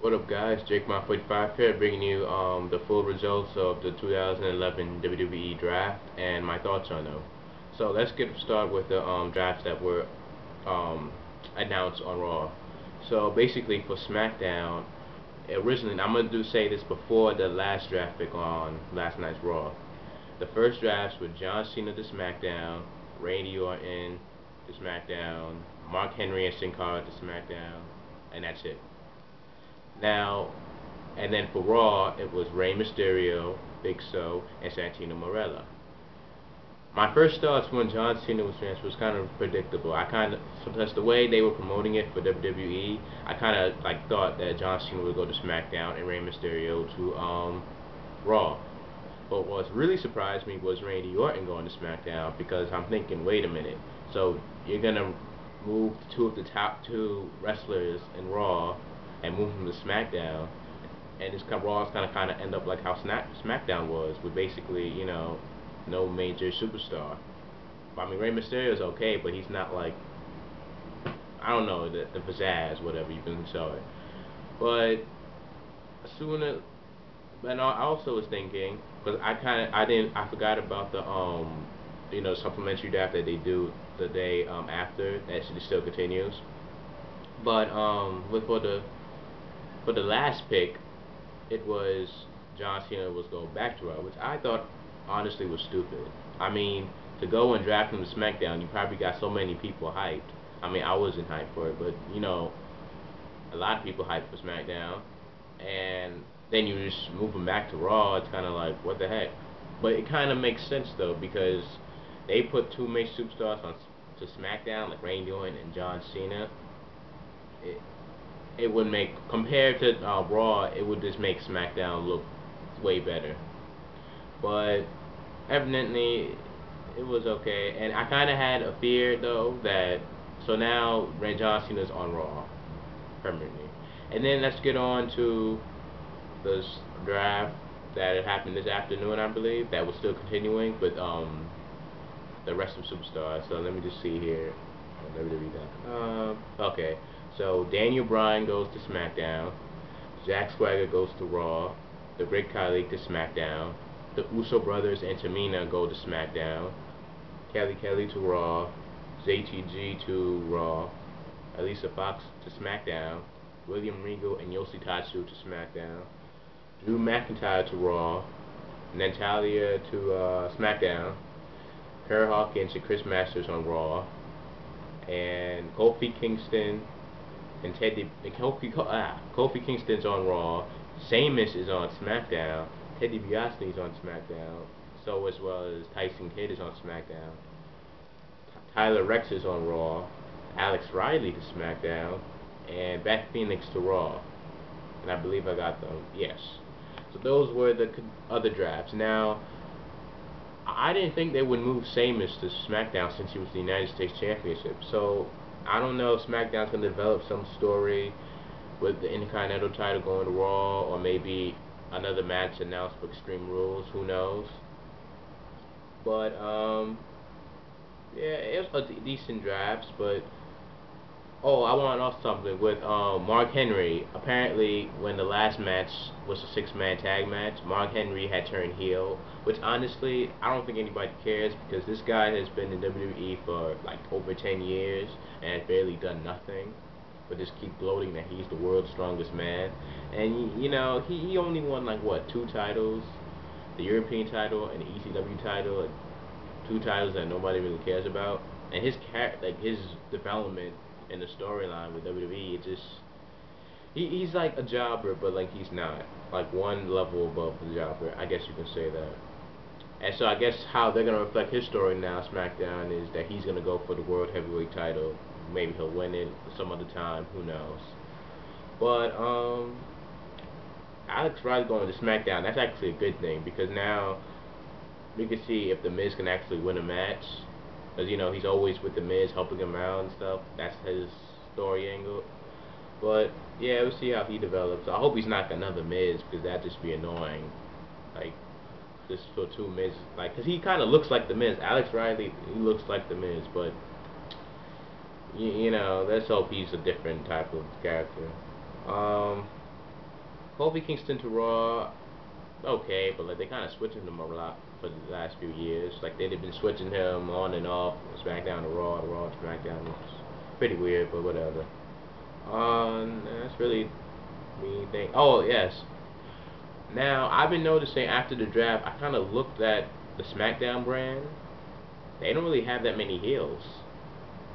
What up, guys? Jake My 45 here, bringing you the full results of the 2011 WWE Draft and my thoughts on them. So let's get started with the drafts that were um, announced on Raw. So basically for SmackDown, originally I'm gonna say this before the last draft pick on last night's Raw. The first drafts were John Cena to SmackDown, Randy Orton to SmackDown, Mark Henry and Singh to SmackDown, and that's it. Now, and then for Raw, it was Rey Mysterio, Big Show, and Santino Marella. My first thoughts when John Cena was transferred was kind of predictable. I kind of, because the way they were promoting it for WWE, I kind of like thought that John Cena would go to SmackDown and Rey Mysterio to Raw. But what really surprised me was Randy Orton going to SmackDown, because I'm thinking, wait a minute, so you're gonna move two of the top two wrestlers in Raw and move them to SmackDown, and this Raw is kind of end up like how SmackDown was, with basically, you know, no major superstar. I mean, Rey Mysterio is okay, but he's not like, I don't know, the pizzazz, whatever you can call it. But sooner, and I also was thinking, because I forgot about the you know, supplementary draft that they do the day after, that actually still continues. But for the last pick, it was John Cena was going back to Raw, which I thought honestly was stupid. I mean, to go and draft him to SmackDown, you probably got so many people hyped. I mean, I wasn't hyped for it, but you know, a lot of people hyped for SmackDown, and then you just move him back to Raw. It's kind of like, what the heck? But it kind of makes sense though, because they put two major superstars on to SmackDown, like Randy Orton and John Cena. It, it would make, compared to Raw, it would just make SmackDown look way better. But evidently, it was okay. And I kind of had a fear though that, so now John Cena's on Raw permanently. And then let's get on to this draft that had happened this afternoon, I believe, that was still continuing with the rest of Superstars. So let me just see here. Okay. So Daniel Bryan goes to SmackDown, Jack Swagger goes to Raw, the Great Khali to SmackDown, the Uso brothers and Tamina go to SmackDown, Kelly to Raw, JTG to Raw, Alicia Fox to SmackDown, William Regal and Yoshi Tatsu to SmackDown, Drew McIntyre to Raw, Natalya to SmackDown, Curt Hawkins and Chris Masters on Raw, and Kofi Kingston and Kofi Kingston's on Raw, Sheamus is on SmackDown, DiBiase is on SmackDown, so as well as Tyson Kidd is on SmackDown, Reks is on Raw, Alex Riley to SmackDown, and Beth Phoenix to Raw. And I believe I got them, yes. So those were the other drafts. Now, I didn't think they would move Sheamus to SmackDown since he was the United States Championship. So I don't know if SmackDown's going to develop some story with the Intercontinental title going to Raw, or maybe another match announced for Extreme Rules. Who knows? But yeah, it was a decent drafts. But oh, I want to know something with Mark Henry. Apparently, when the last match was a six-man tag match, Mark Henry had turned heel, which honestly, I don't think anybody cares, because this guy has been in WWE for like over 10 years and has barely done nothing, but just keep gloating that he's the world's strongest man. And you know, he only won like what, two titles, the European title and the ECW title, and two titles that nobody really cares about. And his his development in the storyline with WWE, it just, he's like a jobber, but like he's not, like one level above the jobber, I guess you can say that. And so I guess how they're gonna reflect his story now, SmackDown, is that he's gonna go for the World Heavyweight title. Maybe he'll win it some other time, who knows. But Alex Riley going to SmackDown, that's actually a good thing, because now we can see if the Miz can actually win a match. Because, you know, he's always with the Miz, helping him out and stuff. That's his story angle. But, yeah, we'll see how he develops. I hope he's not another Miz, because that'd just be annoying. Like, just for two Miz. Like, because he kind of looks like the Miz. Alex Riley, he looks like the Miz. But, you know, let's hope he's a different type of character. Kofi Kingston to Raw, okay, but like they kind of switching him a lot for the last few years. Like they've been switching him on and off, SmackDown to Raw to SmackDown. It's pretty weird, but whatever. That's really me thing. Oh yes. Now I've been noticing after the draft, I kind of looked at the SmackDown brand. They don't really have that many heels.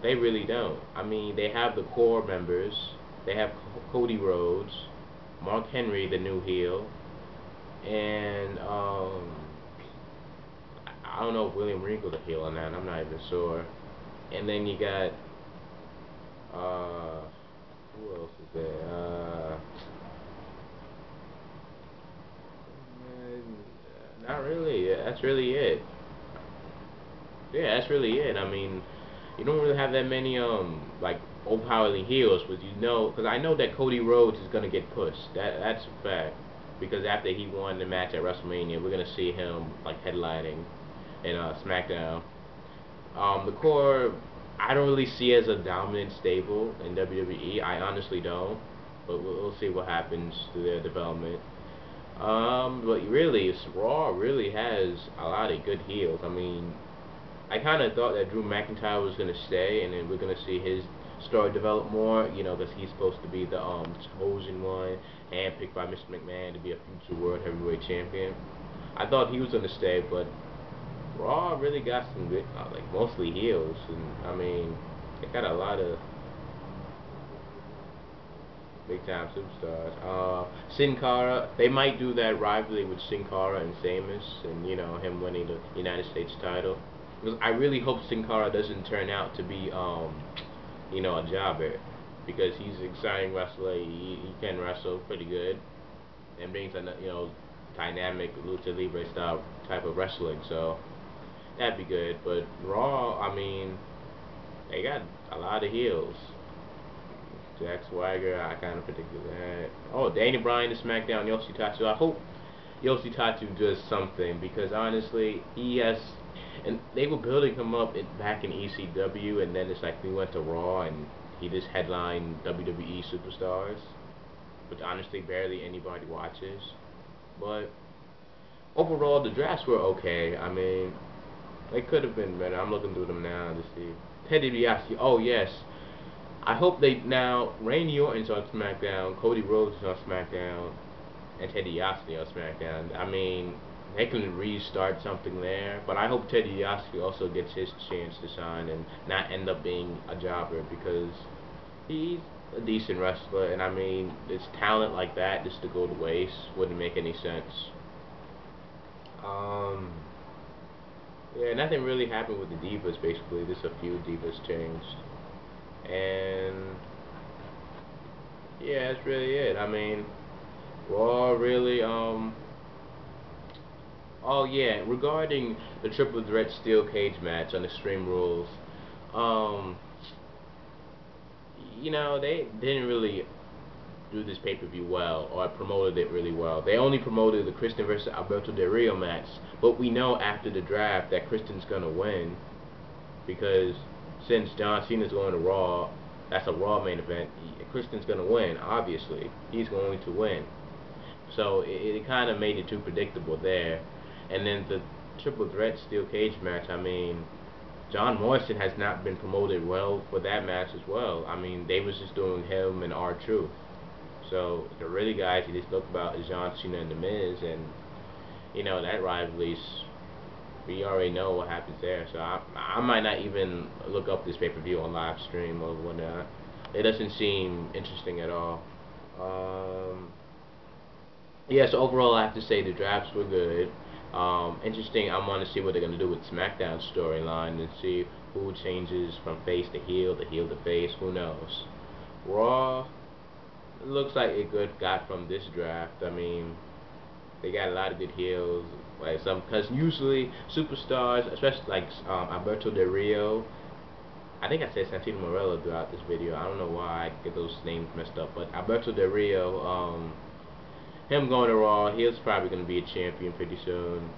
They really don't. I mean, they have the core members. They have Cody Rhodes, Mark Henry, the new heel, and I don't know if William Regal the heel or not. I'm not even sure. And then you got who else is there? Not really. Yeah, that's really it. Yeah, that's really it. I mean, you don't really have that many like overpowering heels, but you know, because I know that Cody Rhodes is gonna get pushed. That's a fact. Because after he won the match at WrestleMania, we're gonna see him like headlining in SmackDown. The core, I don't really see as a dominant stable in WWE. I honestly don't. But we'll see what happens through their development. But really, Raw really has a lot of good heels. I mean, I kind of thought that Drew McIntyre was gonna stay, and then we're gonna see his story develop more. You know, because he's supposed to be the chosen one, handpicked by Mr. McMahon to be a future World Heavyweight Champion. I thought he was gonna stay, but Raw really got some good, like mostly heels, and I mean, they got a lot of big time superstars. Sin Cara, they might do that rivalry with Sin Cara and Sheamus, and you know him winning the United States title. Because I really hope Sin Cara doesn't turn out to be, you know, a jobber, because he's an exciting wrestler. He can wrestle pretty good, and brings a dynamic lucha libre style type of wrestling. So that'd be good. But Raw, I mean, they got a lot of heels. Jack Swagger, I kind of predicted that. Oh, Daniel Bryan to SmackDown, Yoshi Tatsu. I hope Yoshi Tatsu does something, because honestly, he has, and they were building him up back in ECW, and then it's like we went to Raw, and he just headlined WWE Superstars, which honestly barely anybody watches. But overall, the drafts were okay. I mean, they could have been better. I'm looking through them now to see. Teddy DiBiase, oh yes. I hope they now Randy Orton's on SmackDown, Cody Rhodes is on SmackDown, and Teddy DiBiase on SmackDown. I mean, they can restart something there, but I hope Teddy DiBiase also gets his chance to shine and not end up being a jobber, because he's a decent wrestler, and I mean, it's talent like that just to go to waste wouldn't make any sense. Yeah, nothing really happened with the Divas. Basically, just a few Divas changed. And yeah, that's really it. I mean, Raw really oh yeah, regarding the triple threat steel cage match on Extreme Rules, um you know, they didn't really do this pay-per-view well, or promoted it really well. They only promoted the Christian versus Alberto Del Rio match, but we know after the draft that Christian's gonna win, because since John Cena's going to Raw, that's a Raw main event. Christian's gonna win, obviously. He's going to win. So it kind of made it too predictable there. And then the triple threat steel cage match. I mean, John Morrison has not been promoted well for that match as well. I mean, they was just doing him and R-Truth. So the really guys you just look about is John Cena and The Miz, and you know that rivalry's, we already know what happens there. So I might not even look up this pay-per-view on live stream or whatnot. It doesn't seem interesting at all. Yeah, so overall I have to say the drafts were good. Interesting. I want to see what they're going to do with SmackDown storyline, and see who changes from face to heel to face. Who knows? Raw, it looks like a good got from this draft. I mean, they got a lot of good heels, like some, because usually superstars, especially like Alberto Del Rio. I think I said Santino Marella throughout this video. I don't know why I get those names messed up, but Alberto Del Rio, him going to Raw, he's probably going to be a champion pretty soon.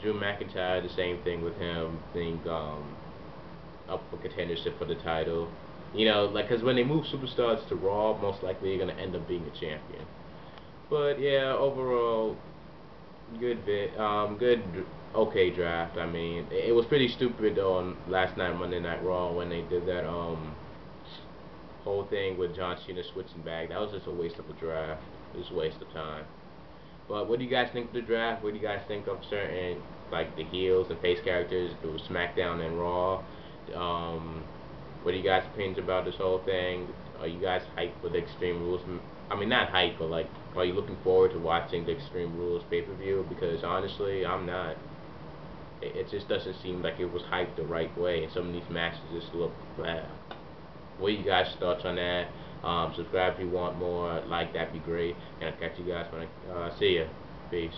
Drew McIntyre, the same thing with him being up for contendership for the title. You know, like, because when they move superstars to Raw, most likely you're going to end up being a champion. But yeah, overall, good, okay draft. I mean, it was pretty stupid on last night Monday Night Raw when they did that whole thing with John Cena switching back. That was just a waste of a draft. It was a waste of time. But what do you guys think of the draft? What do you guys think of certain, like, the heels and face characters, the SmackDown and Raw? What are you guys' opinions about this whole thing? Are you guys hyped for the Extreme Rules? I mean, not hyped, but like, are you looking forward to watching the Extreme Rules pay-per-view? Because honestly, I'm not. It just doesn't seem like it was hyped the right way, and some of these matches just look bad. What are you guys' thoughts on that? Subscribe if you want more. Like, that'd be great. And I'll catch you guys when I see ya. Peace.